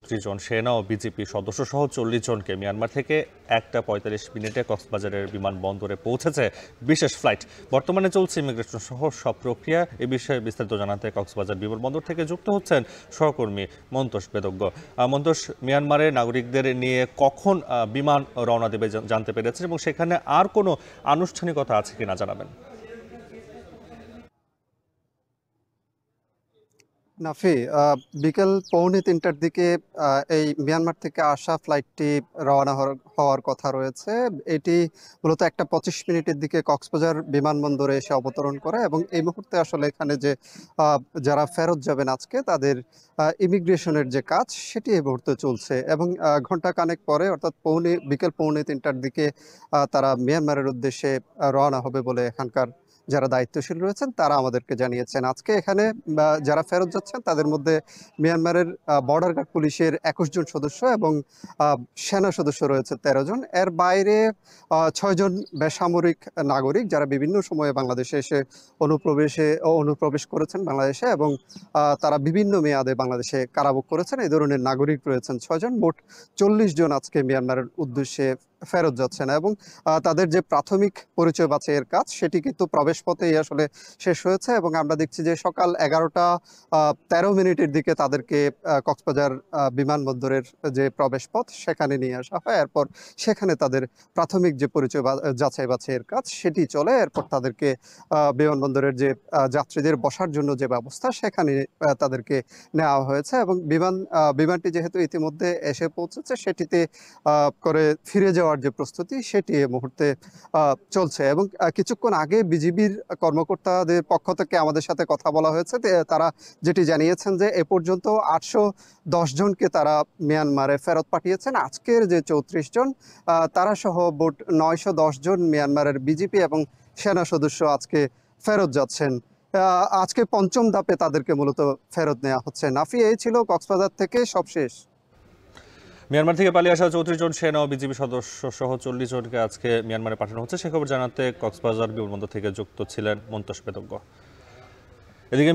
34 জন সেনা ও বিজিপি সদস্য সহ 40 জনকে মিয়ানমার থেকে 1:45 কক্সবাজারের বিমানবন্দরে পৌঁছেছে বিশেষ ফ্লাইট। বর্তমানে চলছে ইমিগ্রেশন সহ সব প্রক্রিয়া। এ বিষয়ে বিস্তারিত জানাতে কক্সবাজার বিমানবন্দর থেকে যুক্ত হচ্ছেন সহকর্মী মন্তোষ বেদজ্ঞ। মন্তোষ, মিয়ানমারের নাগরিকদের নিয়ে কখন বিমান রওনা দেবে জানতে পেরেছেন এবং সেখানে আর কোনো আনুষ্ঠানিকতা আছে কিনা জানাবেন। নাফি, বিকেল 2:45টার দিকে এই মিয়ানমার থেকে আসা ফ্লাইটটি রওনা হওয়ার কথা রয়েছে। এটি মূলত 1:25 দিকে কক্সবাজার বিমানবন্দরে এসে অবতরণ করে এবং এই মুহূর্তে আসলে এখানে যে যারা ফেরত যাবেন আজকে তাদের ইমিগ্রেশনের যে কাজ সেটি এই মুহূর্তে চলছে এবং ঘন্টা খানেক পরে অর্থাৎ বিকেল 2:45টার দিকে তারা মিয়ানমারের উদ্দেশ্যে রওনা হবে বলে এখানকার যারা দায়িত্বশীল রয়েছেন তারা আমাদেরকে জানিয়েছেন। আজকে এখানে যারা ফেরত যাচ্ছেন তাদের মধ্যে মিয়ানমারের বর্ডার গার্ড পুলিশের 21 জন সদস্য এবং সেনা সদস্য রয়েছে 13 জন। এর বাইরে 6 জন বেসামরিক নাগরিক যারা বিভিন্ন সময়ে বাংলাদেশে এসে অনুপ্রবেশ করেছেন বাংলাদেশে এবং তারা বিভিন্ন মেয়াদে বাংলাদেশে কারাভোগ করেছেন। এই ধরনের নাগরিক রয়েছেন 6 জন। মোট 40 জন আজকে মিয়ানমারের উদ্দেশ্যে ফেরত যাচ্ছেন এবং তাদের যে প্রাথমিক পরিচয় বাছাইয়ের কাজ সেটি কিন্তু প্রবেশ পথেই আসলে শেষ হয়েছে এবং আমরা দেখছি যে সকাল 11:13 দিকে তাদেরকে কক্সবাজার বিমানবন্দরের যে প্রবেশ পথ সেখানে নিয়ে আসা হয়। এরপর সেখানে তাদের প্রাথমিক যে পরিচয় যাচাই বাছাইয়ের কাজ সেটি চলে। এরপর তাদেরকে বিমানবন্দরের যে যাত্রীদের বসার জন্য যে ব্যবস্থা সেখানে তাদেরকে নেওয়া হয়েছে এবং বিমানটি যেহেতু ইতিমধ্যে এসে পৌঁছেছে সেটিতে করে ফিরে যাওয়ার যে প্রস্তুতি সেটি এই মুহূর্তে চলছে এবং কিছুক্ষণ আগে বিজিবির কর্মকর্তাদের পক্ষ থেকে আমাদের সাথে কথা বলা হয়েছে। তারা যেটি জানিয়েছেন যে এ পর্যন্ত 810 জনকে তারা মিয়ানমারে ফেরত পাঠিয়েছেন। আজকের যে 34 জন তারা সহ মোট 910 জন মিয়ানমারের বিজিপি এবং সেনা সদস্য আজকে ফেরত যাচ্ছেন। আজকে পঞ্চম ধাপে তাদেরকে মূলত ফেরত নেওয়া হচ্ছে। নাফি, এই ছিল কক্সবাজার থেকে সবশেষ। মিয়ানমার থেকে পালিয়ে আসা 34 জন সেনা ও বিজিবি সদস্য সহ 40 জনকে আজকে মিয়ানমারে পাঠানো হচ্ছে, সে খবর জানাতে কক্সবাজার বিমানবন্দর থেকে যুক্ত ছিলেন মন্তোষ বেদজ্ঞ। এদিকে